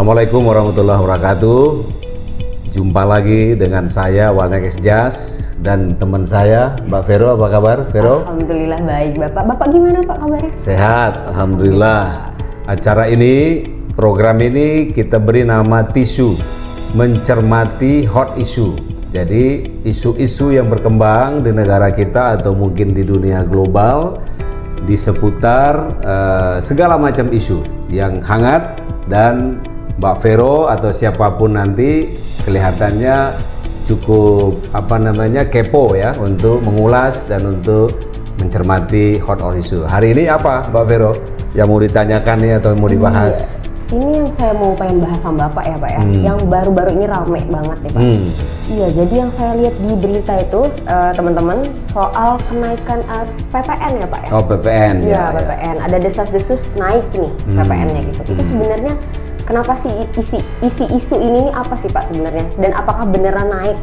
Assalamualaikum warahmatullahi wabarakatuh. Jumpa lagi dengan saya Walnek Esjas dan teman saya Mbak Vero. Apa kabar, Vero? Alhamdulillah baik, Bapak. Bapak gimana Pak kabarnya? Sehat, alhamdulillah. Acara ini, program ini kita beri nama Tisu, mencermati hot issue. Jadi isu-isu yang berkembang di negara kita atau mungkin di dunia global di seputar segala macam isu yang hangat, dan Mbak Vero atau siapapun nanti kelihatannya cukup kepo ya untuk mengulas dan untuk mencermati hot issue. Hari ini apa Mbak Vero yang mau ditanyakan nih atau mau dibahas? Ini yang saya mau pengen bahas sama Bapak ya Pak ya, yang baru-baru ini rame banget nih Pak. Iya, jadi yang saya lihat di berita itu teman-teman soal kenaikan PPN ya Pak ya. Oh, PPN ya. PPN, ada desas-desus naik nih PPN-nya gitu. Itu sebenarnya kenapa sih isi isu ini nih apa sih Pak sebenarnya, dan apakah beneran naik?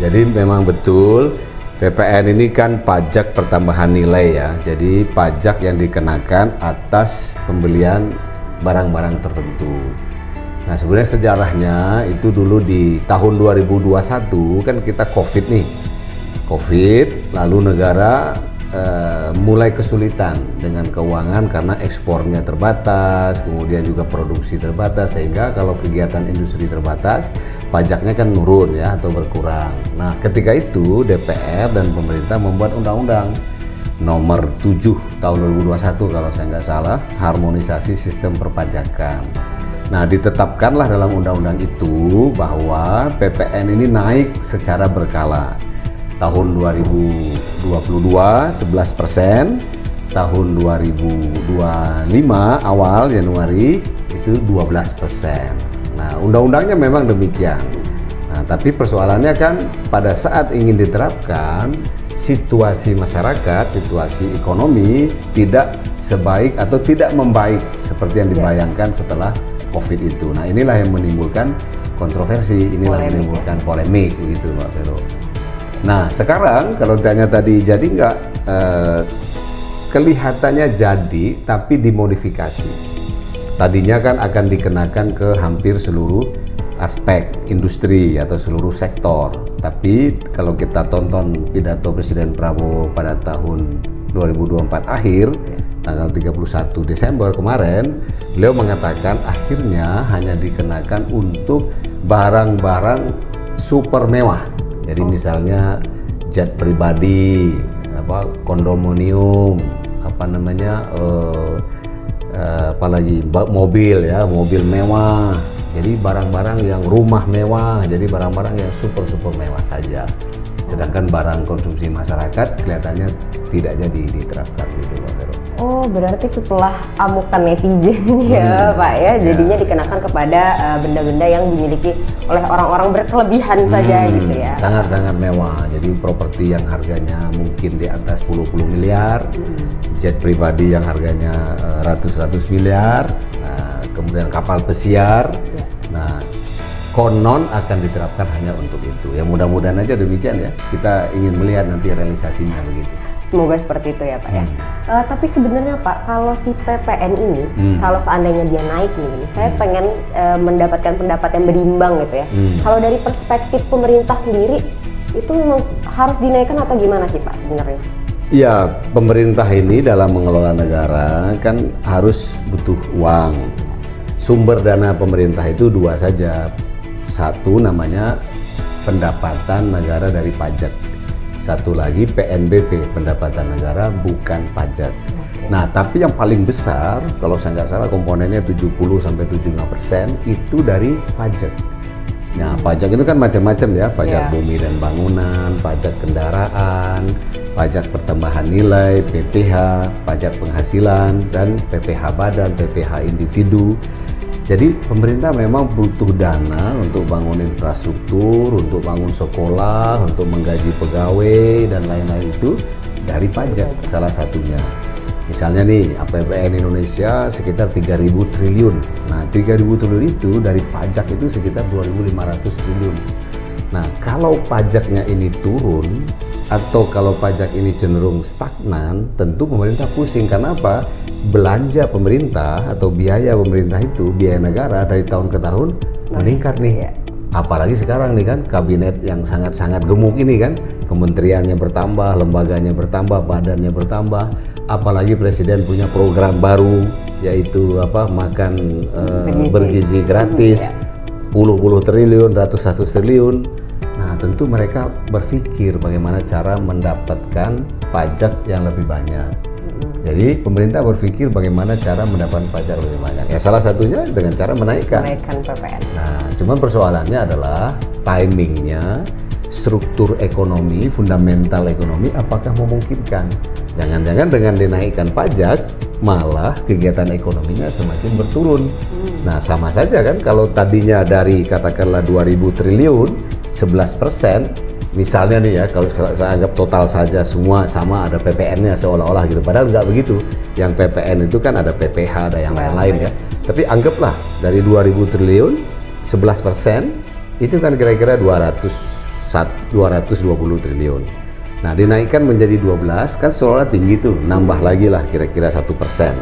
Jadi memang betul PPN ini kan pajak pertambahan nilai ya. Jadi pajak yang dikenakan atas pembelian barang-barang tertentu. Nah, sebenarnya sejarahnya itu dulu di tahun 2021 kan kita COVID nih. COVID, lalu negara mulai kesulitan dengan keuangan karena ekspornya terbatas, kemudian juga produksi terbatas, sehingga kalau kegiatan industri terbatas, pajaknya kan nurun ya atau berkurang. Nah, ketika itu DPR dan pemerintah membuat undang-undang nomor 7 tahun 2021 kalau saya nggak salah, harmonisasi sistem perpajakan. Nah, ditetapkanlah dalam undang-undang itu bahwa PPN ini naik secara berkala. Tahun 2022 11%, tahun 2025 awal Januari itu 12%. Nah, undang-undangnya memang demikian. Nah, tapi persoalannya kan pada saat ingin diterapkan, situasi masyarakat, situasi ekonomi tidak sebaik atau tidak membaik seperti yang dibayangkan setelah COVID itu. Nah, inilah yang menimbulkan kontroversi, inilah yang menimbulkan polemik begitu Mbak Vero. Nah, sekarang kalau ditanya tadi jadi nggak, kelihatannya jadi tapi dimodifikasi. Tadinya kan akan dikenakan ke hampir seluruh aspek industri atau seluruh sektor. Tapi kalau kita tonton pidato Presiden Prabowo pada tahun 2024 akhir, tanggal 31 Desember kemarin, beliau mengatakan akhirnya hanya dikenakan untuk barang-barang super mewah. Jadi misalnya jet pribadi, kondominium, apalagi mobil ya, mobil mewah. Jadi barang-barang yang rumah mewah, jadi barang-barang yang super mewah saja. Sedangkan barang konsumsi masyarakat kelihatannya tidak jadi diterapkan gitu Pak Vero. Oh, berarti setelah amukan netizen ya Pak ya, jadinya dikenakan kepada benda-benda yang dimiliki oleh orang-orang berkelebihan saja gitu ya. Sangat-sangat mewah. Jadi properti yang harganya mungkin di atas 10 miliar, jet pribadi yang harganya ratus miliar, kemudian kapal pesiar. Nah, konon akan diterapkan hanya untuk itu. Ya mudah-mudahan aja demikian ya. Kita ingin melihat nanti realisasinya begitu. Semoga seperti itu ya Pak ya. Tapi sebenarnya Pak, kalau si PPN ini, kalau seandainya dia naik nih, saya pengen mendapatkan pendapat yang berimbang gitu ya. Kalau dari perspektif pemerintah sendiri, itu memang harus dinaikkan atau gimana sih Pak sebenarnya? Ya, pemerintah ini dalam mengelola negara kan harus butuh uang. Sumber dana pemerintah itu dua saja. Satu namanya pendapatan negara dari pajak. Satu lagi PNBP, pendapatan negara bukan pajak. Nah, tapi yang paling besar, kalau saya nggak salah komponennya 70-75% itu dari pajak. Nah, pajak itu kan macam-macam ya, pajak bumi dan bangunan, pajak kendaraan, pajak pertambahan nilai, PPH, pajak penghasilan, dan PPH badan, PPH individu. Jadi pemerintah memang butuh dana untuk bangun infrastruktur, untuk bangun sekolah, untuk menggaji pegawai dan lain-lain itu dari pajak salah satunya. Misalnya nih APBN Indonesia sekitar 3.000 triliun. Nah 3.000 triliun itu dari pajak itu sekitar 2.500 triliun. Nah kalau pajaknya ini turun, atau kalau pajak ini cenderung stagnan, tentu pemerintah pusing. Karena apa? Belanja pemerintah atau biaya pemerintah itu, biaya negara dari tahun ke tahun meningkat nih. Apalagi sekarang nih kan, kabinet yang sangat-sangat gemuk ini kan, kementeriannya bertambah, lembaganya bertambah, badannya bertambah. Apalagi presiden punya program baru, yaitu makan bergizi gratis, puluh triliun, ratus triliun. Nah, tentu mereka berpikir bagaimana cara mendapatkan pajak yang lebih banyak. Jadi pemerintah berpikir bagaimana cara mendapatkan pajak lebih banyak. Ya salah satunya dengan cara menaikkan PPN. Nah, cuman persoalannya adalah timingnya, struktur ekonomi, fundamental ekonomi, apakah memungkinkan? Jangan-jangan dengan dinaikkan pajak, malah kegiatan ekonominya semakin berturun. Nah, sama saja kan kalau tadinya dari katakanlah 2.000 triliun, 11%, misalnya nih ya, kalau saya anggap total saja semua sama ada PPN-nya seolah-olah gitu, padahal nggak begitu. Yang PPN itu kan ada PPH, ada yang lain-lain ya. Tapi anggaplah dari 2.000 triliun, 11% itu kan kira-kira 220 triliun. Nah, dinaikkan menjadi 12 kan seolah tinggi tuh, nambah lagi lah kira-kira 1%.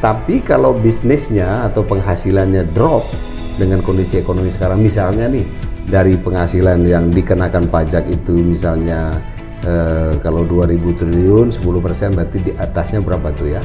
Tapi kalau bisnisnya atau penghasilannya drop dengan kondisi ekonomi sekarang, misalnya nih dari penghasilan yang dikenakan pajak itu misalnya kalau 2.000 triliun 10% berarti di atasnya berapa tuh ya,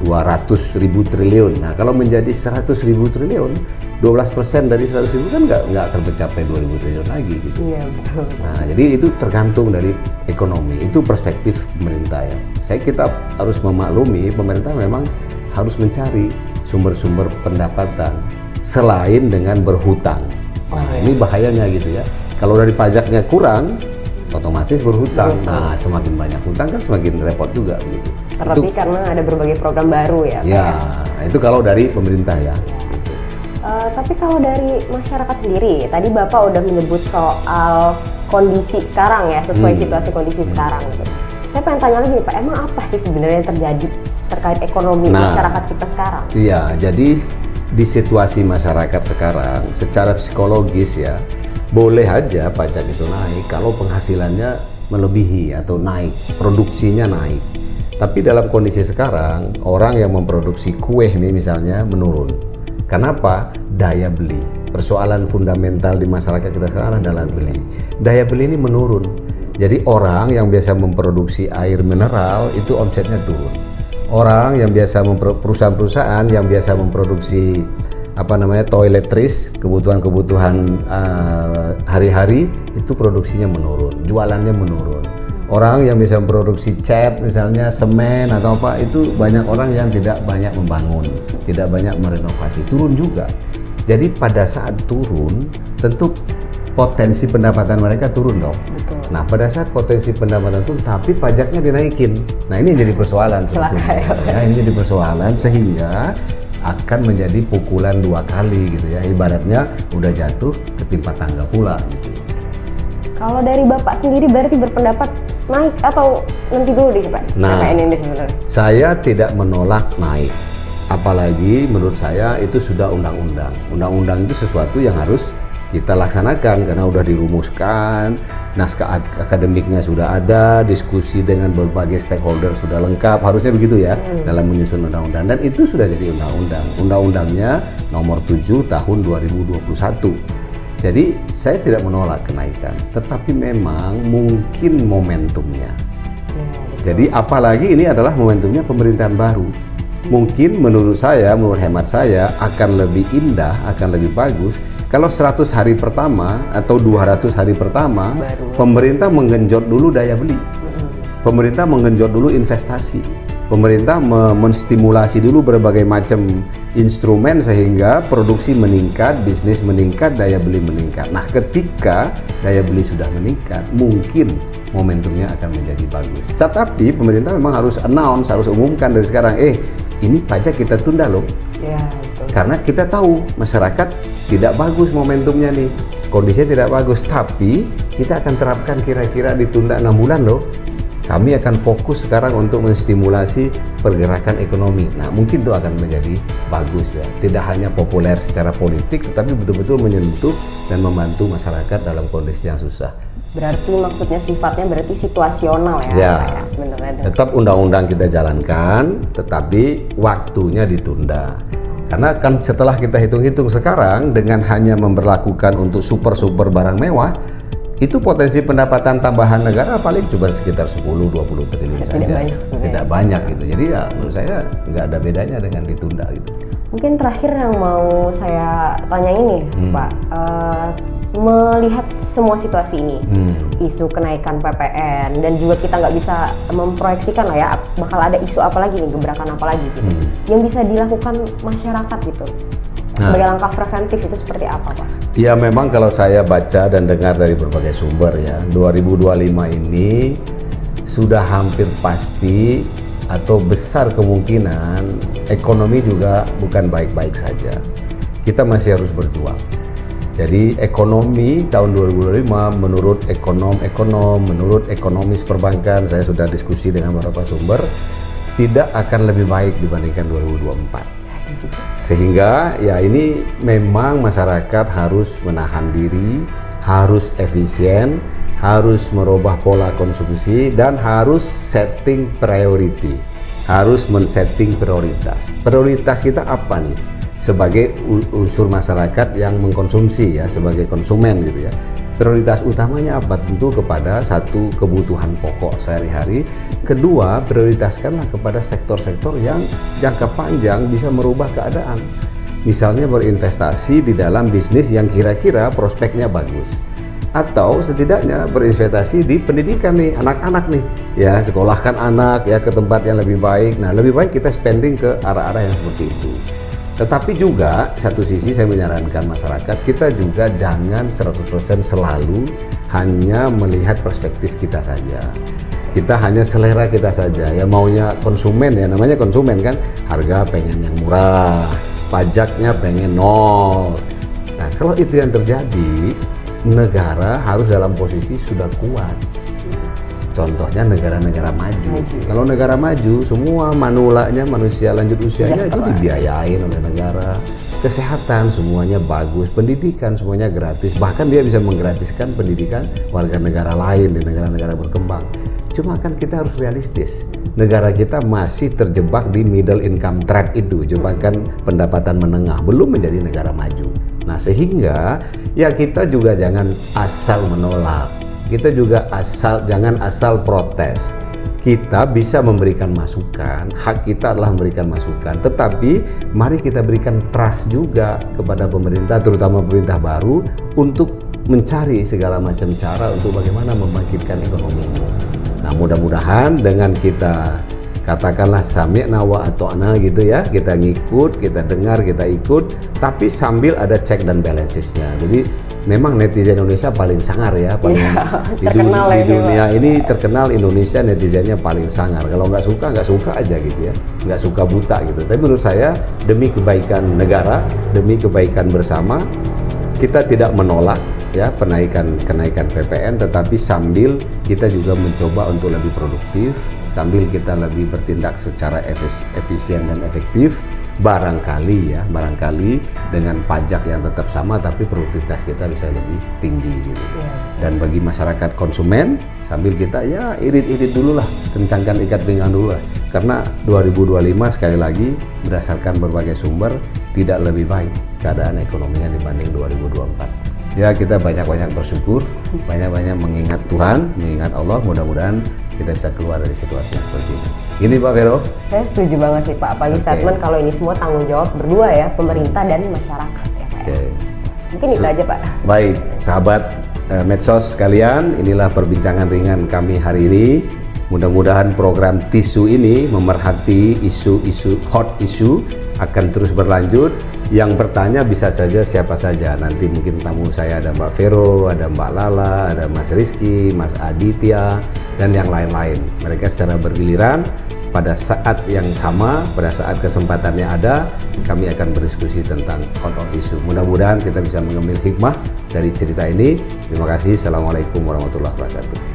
200.000 triliun. Nah, kalau menjadi 100.000 triliun, 12% dari 100.000 kan nggak akan mencapai 2.000 triliun lagi gitu. Iya, betul. Nah, jadi itu tergantung dari ekonomi, itu perspektif pemerintah ya. Kita harus memaklumi pemerintah memang harus mencari sumber-sumber pendapatan selain dengan berhutang. Nah, ini bahayanya gitu ya. Kalau dari pajaknya kurang, otomatis berhutang. Nah, semakin banyak hutang kan semakin repot juga gitu. Terlebih karena ada berbagai program baru ya. Ya, nah, itu kalau dari pemerintah ya. Tapi kalau dari masyarakat sendiri, tadi Bapak udah menyebut soal kondisi sekarang ya, sesuai situasi kondisi sekarang gitu. Saya pengen tanya lagi nih Pak, emang apa sih sebenarnya yang terjadi terkait ekonomi masyarakat kita sekarang? Iya, jadi di situasi masyarakat sekarang, secara psikologis ya, boleh aja pajak itu naik kalau penghasilannya melebihi atau naik, produksinya naik. Tapi dalam kondisi sekarang, orang yang memproduksi kue nih misalnya menurun. Kenapa? Daya beli. Persoalan fundamental di masyarakat kita sekarang adalah beli. Daya beli ini menurun. Jadi orang yang biasa memproduksi air mineral itu omsetnya turun. Orang yang biasa perusahaan-perusahaan yang biasa memproduksi toiletries, kebutuhan-kebutuhan hari-hari itu produksinya menurun, jualannya menurun. Orang yang bisa memproduksi cat misalnya, semen atau apa, itu banyak orang yang tidak banyak membangun, tidak banyak merenovasi, turun juga. Jadi pada saat turun tentu potensi pendapatan mereka turun dong. Betul. Nah, pada saat potensi pendapatan turun tapi pajaknya dinaikin. Nah, ini yang jadi persoalan sebetulnya. Ya, ini jadi persoalan sehingga akan menjadi pukulan dua kali gitu ya. Ibaratnya udah jatuh ketimpa tangga pula gitu. Kalau dari Bapak sendiri berarti berpendapat naik atau nanti dulu deh Pak? Nah, ini sebenarnya. Saya tidak menolak naik. Apalagi menurut saya itu sudah undang-undang. Undang-undang itu sesuatu yang harus kita laksanakan karena udah dirumuskan, naskah akademiknya sudah ada, diskusi dengan berbagai stakeholder sudah lengkap, harusnya begitu ya dalam menyusun undang-undang, dan itu sudah jadi undang-undang. Undang-undangnya nomor 7 tahun 2021. Jadi saya tidak menolak kenaikan, tetapi memang mungkin momentumnya. Jadi apalagi ini adalah momentumnya pemerintahan baru. Mungkin menurut saya, menurut hemat saya akan lebih indah, akan lebih bagus kalau 100 hari pertama atau 200 hari pertama pemerintah menggenjot dulu daya beli. Pemerintah menggenjot dulu investasi. Pemerintah menstimulasi dulu berbagai macam instrumen sehingga produksi meningkat, bisnis meningkat, daya beli meningkat. Nah, ketika daya beli sudah meningkat, mungkin momentumnya akan menjadi bagus. Tetapi pemerintah memang harus announce, harus umumkan dari sekarang, ini pajak kita tunda loh. Ya, betul. Karena kita tahu masyarakat tidak bagus momentumnya nih, kondisinya tidak bagus, tapi kita akan terapkan kira-kira ditunda 6 bulan loh. Kami akan fokus sekarang untuk menstimulasi pergerakan ekonomi. Nah, mungkin itu akan menjadi bagus ya. Tidak hanya populer secara politik, tetapi betul-betul menyentuh dan membantu masyarakat dalam kondisi yang susah. Berarti maksudnya sifatnya berarti situasional ya, Ya, Pak, ya sebenarnya. tetap undang-undang kita jalankan, tetapi waktunya ditunda. Karena kan setelah kita hitung-hitung sekarang dengan hanya memberlakukan untuk super barang mewah, itu potensi pendapatan tambahan negara paling cuma sekitar 10-20 triliun saja. Tidak banyak gitu. Jadi ya menurut saya nggak ada bedanya dengan ditunda gitu. Mungkin terakhir yang mau saya tanya ini, Pak, melihat semua situasi ini, isu kenaikan PPN, dan juga kita nggak bisa memproyeksikan lah ya, bakal ada isu apa lagi nih, gebrakan apa lagi gitu, yang bisa dilakukan masyarakat gitu. Sebagai langkah preventif itu seperti apa, Pak? Ya memang kalau saya baca dan dengar dari berbagai sumber ya, 2025 ini sudah hampir pasti atau besar kemungkinan ekonomi juga bukan baik-baik saja. Kita masih harus berjuang. Jadi ekonomi tahun 2025 menurut menurut ekonomis perbankan, saya sudah diskusi dengan beberapa sumber, tidak akan lebih baik dibandingkan 2024. Sehingga ya ini memang masyarakat harus menahan diri, harus efisien, harus merubah pola konsumsi, dan harus setting priority, harus men-setting prioritas. Prioritas kita apa nih? Sebagai unsur masyarakat yang mengkonsumsi ya, sebagai konsumen gitu ya. Prioritas utamanya apa? Tentu kepada satu, kebutuhan pokok sehari-hari. Kedua, prioritaskanlah kepada sektor-sektor yang jangka panjang bisa merubah keadaan. Misalnya berinvestasi di dalam bisnis yang kira-kira prospeknya bagus. Atau setidaknya berinvestasi di pendidikan nih, anak-anak nih. Ya, sekolahkan anak ya ke tempat yang lebih baik. Nah, lebih baik kita spending ke arah-arah yang seperti itu. Tetapi juga satu sisi saya menyarankan masyarakat kita juga jangan 100% selalu hanya melihat perspektif kita saja. Kita hanya selera kita saja ya, maunya konsumen ya, namanya konsumen kan, harga pengen yang murah, pajaknya pengen nol. Nah kalau itu yang terjadi, negara harus dalam posisi sudah kuat. Contohnya negara-negara maju. Kalau negara maju, semua manulanya, manusia lanjut usianya itu dibiayain oleh negara. Kesehatan semuanya bagus, pendidikan semuanya gratis. Bahkan dia bisa menggratiskan pendidikan warga negara lain di negara-negara berkembang. Cuma kan kita harus realistis. Negara kita masih terjebak di middle income trap itu, jebakan pendapatan menengah, belum menjadi negara maju. Nah sehingga ya kita juga jangan asal menolak. Kita juga jangan asal protes. Kita bisa memberikan masukan, hak kita adalah memberikan masukan, tetapi mari kita berikan trust juga kepada pemerintah, terutama pemerintah baru, untuk mencari segala macam cara untuk bagaimana membangkitkan ekonomi. Nah mudah-mudahan dengan kita katakanlah sami'na wa ata'na gitu ya, kita ngikut, kita dengar, kita ikut, tapi sambil ada check dan balancesnya. Jadi memang netizen Indonesia paling sangar ya, paling di dunia ini terkenal Indonesia netizennya paling sangar. Kalau nggak suka aja gitu ya, nggak suka buta gitu. Tapi menurut saya demi kebaikan negara, demi kebaikan bersama, kita tidak menolak ya kenaikan PPN, tetapi sambil kita juga mencoba untuk lebih produktif, sambil kita lebih bertindak secara efisien dan efektif, barangkali dengan pajak yang tetap sama tapi produktivitas kita bisa lebih tinggi gitu. Dan bagi masyarakat konsumen, sambil kita ya irit-irit dulu lah, kencangkan ikat pinggang dulu lah, karena 2025 sekali lagi berdasarkan berbagai sumber tidak lebih baik keadaan ekonominya dibanding 2024. Ya kita banyak-banyak bersyukur, banyak-banyak mengingat Tuhan, mengingat Allah, mudah-mudahan kita bisa keluar dari situasi yang seperti ini. Ini Pak Vero? Saya setuju banget sih Pak, apalagi statement kalau ini semua tanggung jawab berdua ya, pemerintah dan masyarakat ya Pak. Mungkin itu aja Pak. Baik, sahabat medsos sekalian, inilah perbincangan ringan kami hari ini. Mudah-mudahan program Tisu ini memerhati isu-isu hot issue akan terus berlanjut. Yang bertanya bisa saja siapa saja. Nanti mungkin tamu saya ada Mbak Vero, ada Mbak Lala, ada Mas Rizky, Mas Aditya, dan yang lain-lain. Mereka secara bergiliran pada saat yang sama, pada saat kesempatannya ada, kami akan berdiskusi tentang hot issue. Mudah-mudahan kita bisa mengambil hikmah dari cerita ini. Terima kasih. Assalamualaikum warahmatullahi wabarakatuh.